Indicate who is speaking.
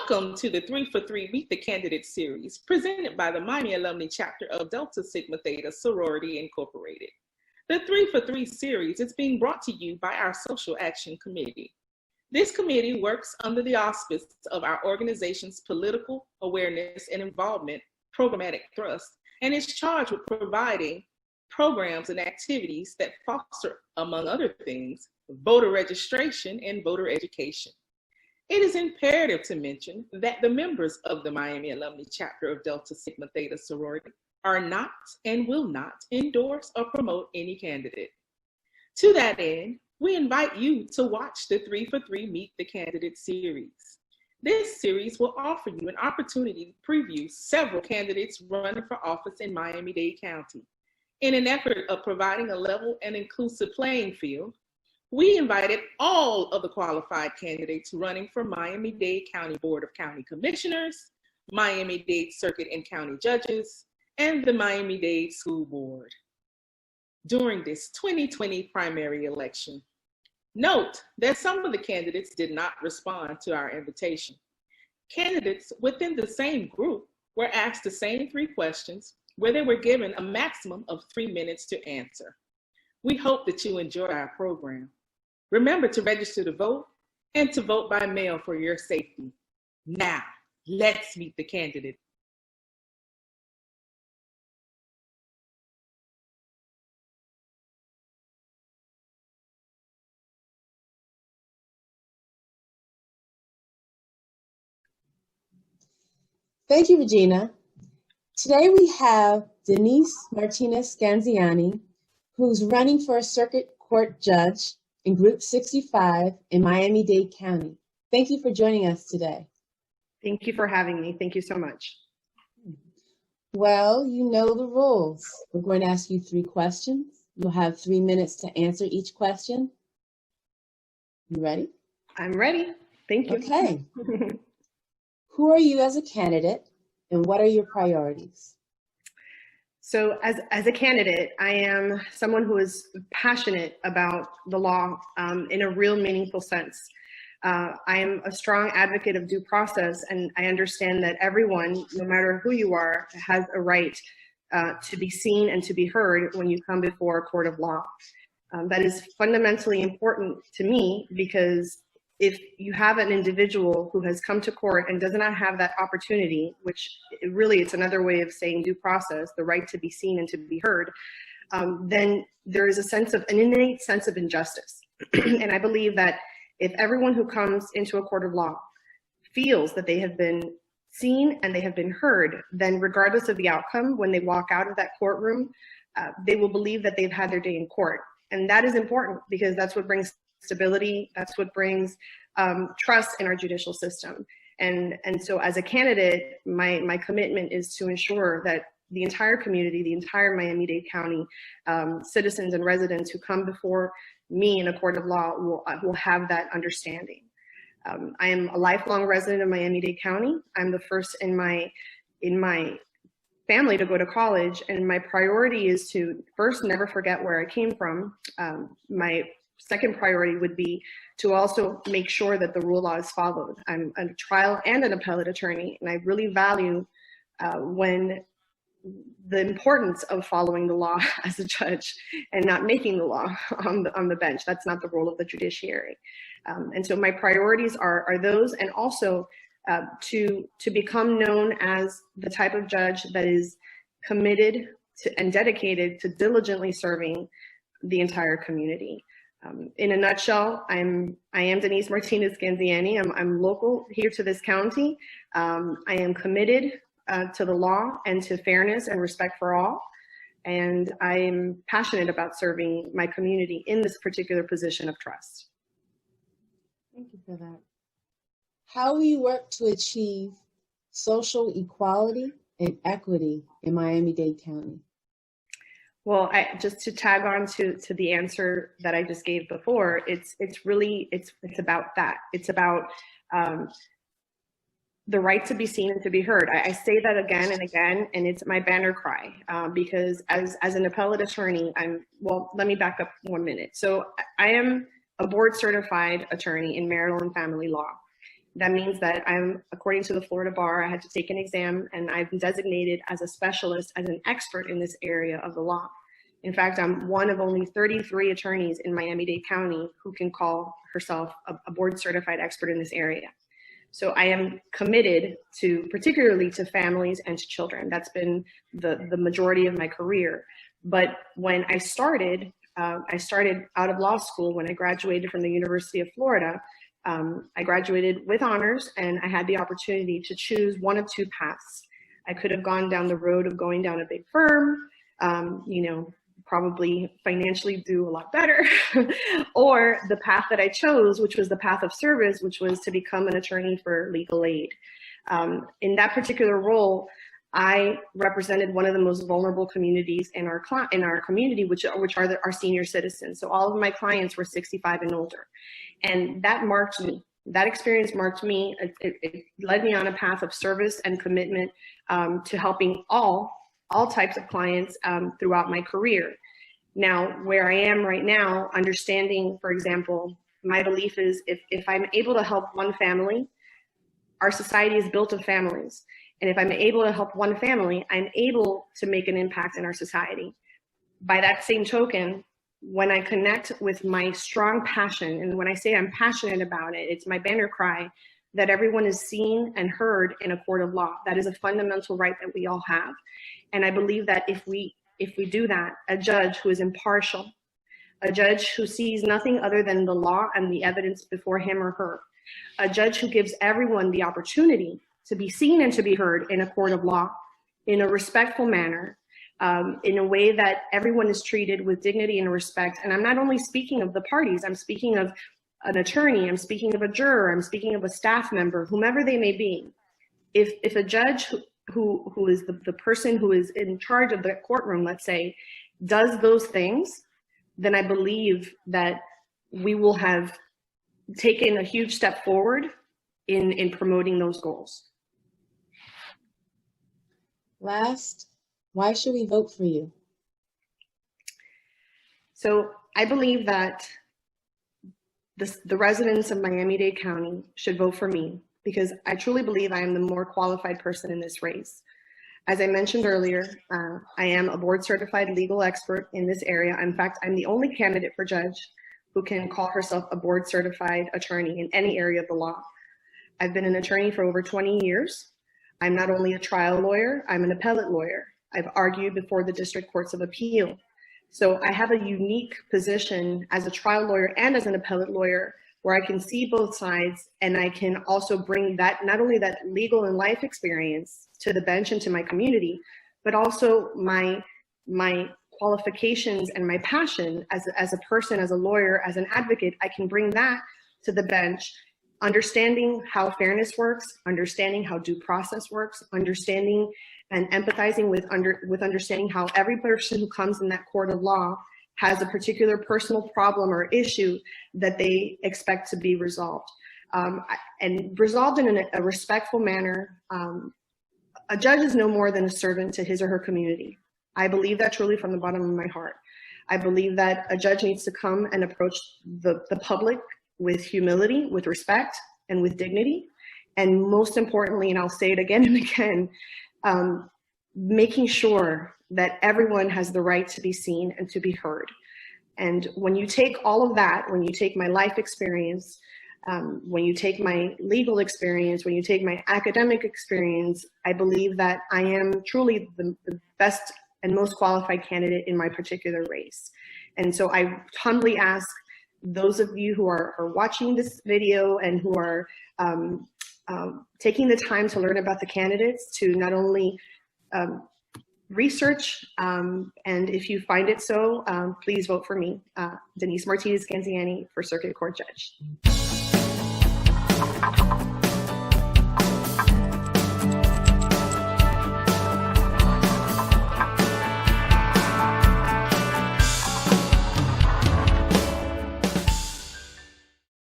Speaker 1: Welcome to the 3 for 3 Meet the Candidate series presented by the Miami Alumni Chapter of Delta Sigma Theta Sorority Incorporated. The 3 for 3 series is being brought to you by our Social Action Committee. This committee works under the auspices of our organization's political awareness and involvement programmatic thrust and is charged with providing programs and activities that foster, among other things, voter registration and voter education. It is imperative to mention that the members of the Miami Alumni Chapter of Delta Sigma Theta Sorority are not and will not endorse or promote any candidate. To that end, we invite you to watch the 3 for 3 Meet the Candidate series. This series will offer you an opportunity to preview several candidates running for office in Miami-Dade County. In an effort of providing a level and inclusive playing field, we invited all of the qualified candidates running for Miami-Dade County Board of County Commissioners, Miami-Dade Circuit and County Judges, and the Miami-Dade School Board during this 2020 primary election. Note that some of the candidates did not respond to our invitation. Candidates within the same group were asked the same 3 questions where they were given a maximum of 3 minutes to answer. We hope that you enjoy our program. Remember to register to vote and to vote by mail for your safety. Now, let's meet the candidate.
Speaker 2: Thank you, Regina. Today we have Denise Martinez Scanziani, who's running for a circuit court judge in Group 65 in Miami-Dade County. Thank you for joining us today.
Speaker 3: Thank you for having me. Thank you so much.
Speaker 2: Well, you know the rules. We're going to ask you 3 questions. You'll have 3 minutes to answer each question. You ready?
Speaker 3: I'm ready. Thank you.
Speaker 2: Okay. Who are you as a candidate, and what are your priorities?
Speaker 3: So as a candidate, I am someone who is passionate about the law in a real meaningful sense. I am a strong advocate of due process, and I understand that everyone, no matter who you are, has a right to be seen and to be heard when you come before a court of law. That is fundamentally important to me because if you have an individual who has come to court and does not have that opportunity, which really it's another way of saying due process, the right to be seen and to be heard, then there is an innate sense of injustice. And I believe that if everyone who comes into a court of law feels that they have been seen and they have been heard, then regardless of the outcome, when they walk out of that courtroom, they will believe that they've had their day in court. And that is important because that's what brings stability, that's what brings trust in our judicial system. And so as a candidate, my commitment is to ensure that the entire community, the entire Miami-Dade County citizens and residents who come before me in a court of law will have that understanding. I am a lifelong resident of Miami-Dade County. I'm the first in my family to go to college, and my priority is to first never forget where I came from. My second priority would be to also make sure that the rule of law is followed. I'm a trial and an appellate attorney, and I really value when the importance of following the law as a judge and not making the law on the bench. That's not the role of the judiciary. And so my priorities are those, and also to become known as the type of judge that is committed to and dedicated to diligently serving the entire community. In a nutshell, I am Denise Martinez Scanziani. I'm local here to this county. I am committed to the law and to fairness and respect for all. And I am passionate about serving my community in this particular position of trust.
Speaker 2: Thank you for that. How will you work to achieve social equality and equity in Miami-Dade County?
Speaker 3: Well, just to tag on to the answer that I just gave before, it's about that. It's about the right to be seen and to be heard. I say that again and again, and it's my banner cry because as an appellate attorney, let me back up 1 minute. So I am a board certified attorney in marital and family law. That means that I'm, according to the Florida Bar, I had to take an exam, and I've been designated as a specialist, as an expert in this area of the law. In fact, I'm one of only 33 attorneys in Miami-Dade County who can call herself a board-certified expert in this area. So I am committed to, particularly to families and to children. That's been the majority of my career. But when I started out of law school when I graduated from the University of Florida. I graduated with honors, and I had the opportunity to choose one of two paths. I could have gone down the road of going down a big firm, probably financially do a lot better, or the path that I chose, which was the path of service, which was to become an attorney for legal aid. In that particular role, I represented one of the most vulnerable communities in our community, which are our senior citizens. So all of my clients were 65 and older, and that marked me. That experience marked me. It led me on a path of service and commitment to helping all types of clients throughout my career. Now, where I am right now, understanding, for example, my belief is if I'm able to help one family, our society is built of families. And if I'm able to help one family, I'm able to make an impact in our society. By that same token, when I connect with my strong passion, and when I say I'm passionate about it, it's my banner cry that everyone is seen and heard in a court of law. That is a fundamental right that we all have. And I believe that if we do that, a judge who is impartial, a judge who sees nothing other than the law and the evidence before him or her, a judge who gives everyone the opportunity to be seen and to be heard in a court of law in a respectful manner, in a way that everyone is treated with dignity and respect. And I'm not only speaking of the parties, I'm speaking of an attorney, I'm speaking of a juror, I'm speaking of a staff member, whomever they may be. If a judge who is the person who is in charge of the courtroom, let's say, does those things, then I believe that we will have taken a huge step forward in promoting those goals.
Speaker 2: Last, why should we vote for you?
Speaker 3: So I believe that the residents of Miami-Dade County should vote for me because I truly believe I am the more qualified person in this race. As I mentioned earlier, I am a board-certified legal expert in this area. In fact, I'm the only candidate for judge who can call herself a board-certified attorney in any area of the law. I've been an attorney for over 20 years. I'm not only a trial lawyer, I'm an appellate lawyer. I've argued before the district courts of appeal. So I have a unique position as a trial lawyer and as an appellate lawyer where I can see both sides, and I can also bring that, not only that legal and life experience to the bench and to my community, but also my qualifications and my passion as a person, as a lawyer, as an advocate. I can bring that to the bench, understanding how fairness works, understanding how due process works, understanding and empathizing with understanding how every person who comes in that court of law has a particular personal problem or issue that they expect to be resolved. And resolved in a respectful manner. A judge is no more than a servant to his or her community. I believe that truly from the bottom of my heart. I believe that a judge needs to come and approach the public with humility, with respect, and with dignity. And most importantly, and I'll say it again and again, making sure that everyone has the right to be seen and to be heard. And when you take all of that, when you take my life experience, when you take my legal experience, when you take my academic experience, I believe that I am truly the best and most qualified candidate in my particular race. And so I humbly ask those of you who are watching this video and who are taking the time to learn about the candidates to not only research, and if you find it so, please vote for me, Denise Martinez Scanziani, for Circuit Court Judge.